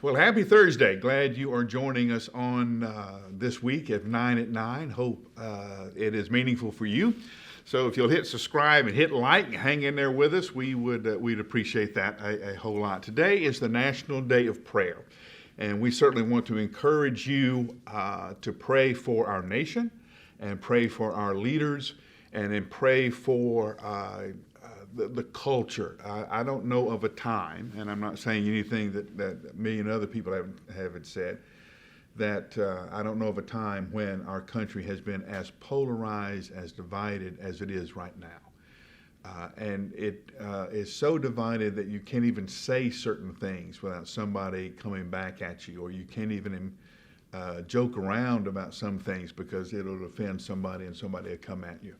Well, happy Thursday. Glad you are joining us on this week at 9 at 9. Hope it is meaningful for you. So if you'll hit subscribe and hit like and hang in there with us, we'd appreciate that a whole lot. Today is the National Day of Prayer, and we certainly want to encourage you to pray for our nation and pray for our leaders and then pray for the culture. I don't know of a time, and I'm not saying anything that a million other people haven't said, that I don't know of a time when our country has been as polarized, as divided as it is right now. And it is so divided that you can't even say certain things without somebody coming back at you, or you can't even joke around about some things because it'll offend somebody and somebody will come at you.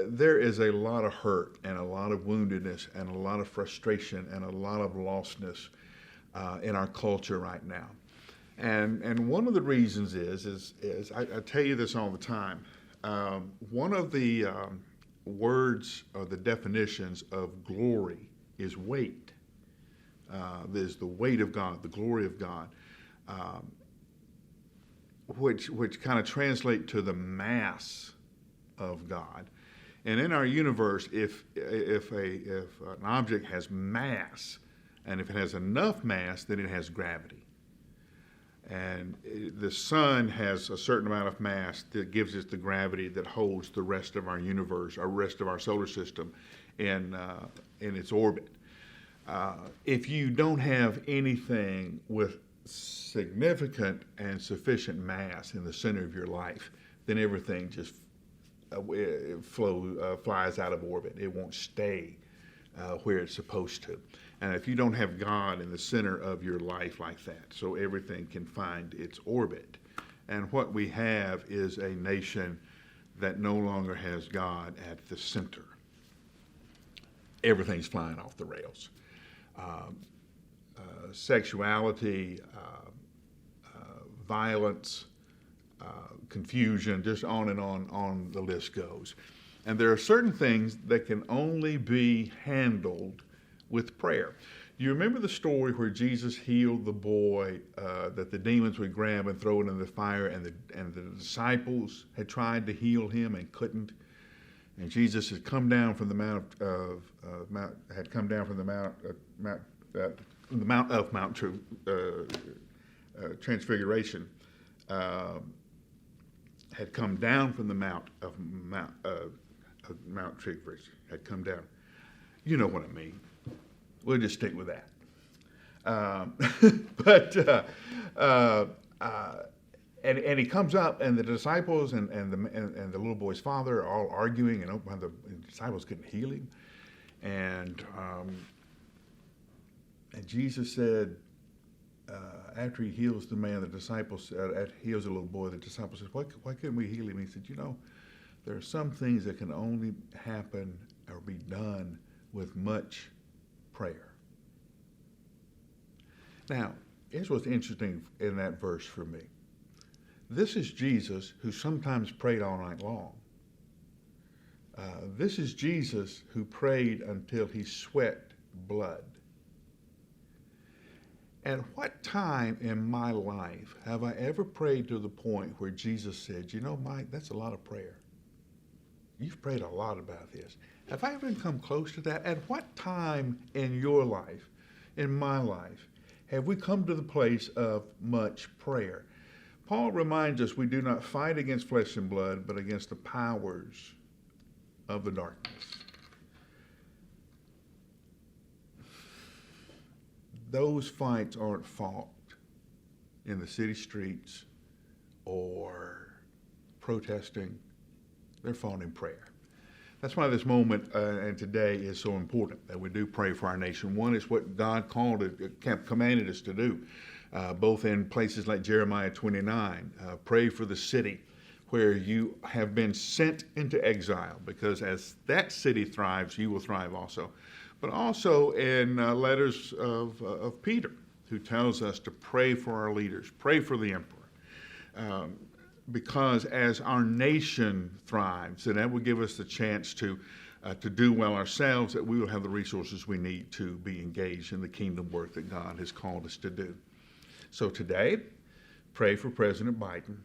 There is a lot of hurt and a lot of woundedness and a lot of frustration and a lot of lostness in our culture right now. And one of the reasons is I tell you this all the time. One of the words or the definitions of glory is weight. There's the weight of God, the glory of God, which kind of translate to the mass of God. And in our universe, if an object has mass, and if it has enough mass, then it has gravity. And the sun has a certain amount of mass that gives us the gravity that holds the rest of our universe, or rest of our solar system in its orbit. If you don't have anything with significant and sufficient mass in the center of your life, then everything just flies out of orbit. It won't stay where it's supposed to. And if you don't have God in the center of your life like that, so everything can find its orbit. And what we have is a nation that no longer has God at the center. Everything's flying off the rails. Sexuality, violence, confusion, just on and on the list goes. And there are certain things that can only be handled with prayer. You remember the story where Jesus healed the boy that the demons would grab and throw it in the fire, and the disciples had tried to heal him and couldn't. And Jesus had come down from the Mount Transfiguration. Had come down from the Mount Transfiguration. Had come down. You know what I mean. We'll just stick with that. And he comes up, and the disciples and the little boy's father are all arguing, and the disciples couldn't heal him. And Jesus said, after he heals the man, the disciples heals the little boy. The disciples said, "Why couldn't we heal him?" He said, there are some things that can only happen or be done with much prayer. Now, here's what's interesting in that verse for me. This is Jesus who sometimes prayed all night long. This is Jesus who prayed until he sweat blood. At what time in my life have I ever prayed to the point where Jesus said, Mike, that's a lot of prayer. You've prayed a lot about this. Have I ever come close to that? At what time in your life, in my life, have we come to the place of much prayer? Paul reminds us we do not fight against flesh and blood, but against the powers of the darkness. Those fights aren't fought in the city streets or protesting. They're fought in prayer. That's why this moment and today is so important, that we do pray for our nation. One is what God commanded us to do, both in places like Jeremiah 29. Pray for the city where you have been sent into exile, because as that city thrives, you will thrive also. But also in letters of Peter, who tells us to pray for our leaders, pray for the emperor. Because as our nation thrives, and that will give us the chance to to do well ourselves, that we will have the resources we need to be engaged in the kingdom work that God has called us to do. So today, pray for President Biden.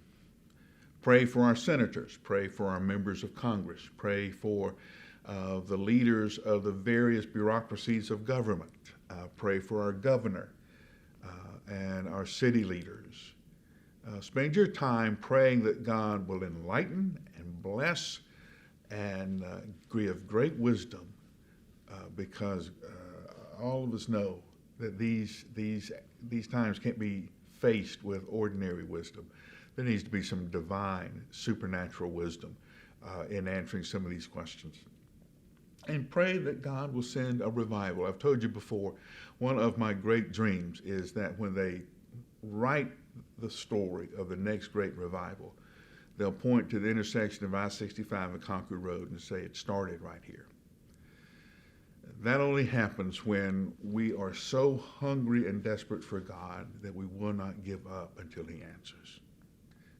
Pray for our senators. Pray for our members of Congress. Pray for the leaders of the various bureaucracies of government. Pray for our governor and our city leaders. Spend your time praying that God will enlighten and bless and give great wisdom, because all of us know that these times can't be faced with ordinary wisdom. There needs to be some divine, supernatural wisdom in answering some of these questions. And pray that God will send a revival. I've told you before, one of my great dreams is that when they write the story of the next great revival, they'll point to the intersection of I-65 and Concord Road and say it started right here. That only happens when we are so hungry and desperate for God that we will not give up until He answers.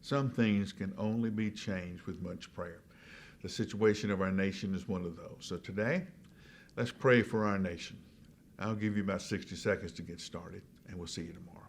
Some things can only be changed with much prayer. The situation of our nation is one of those. So today, let's pray for our nation. I'll give you about 60 seconds to get started, and we'll see you tomorrow.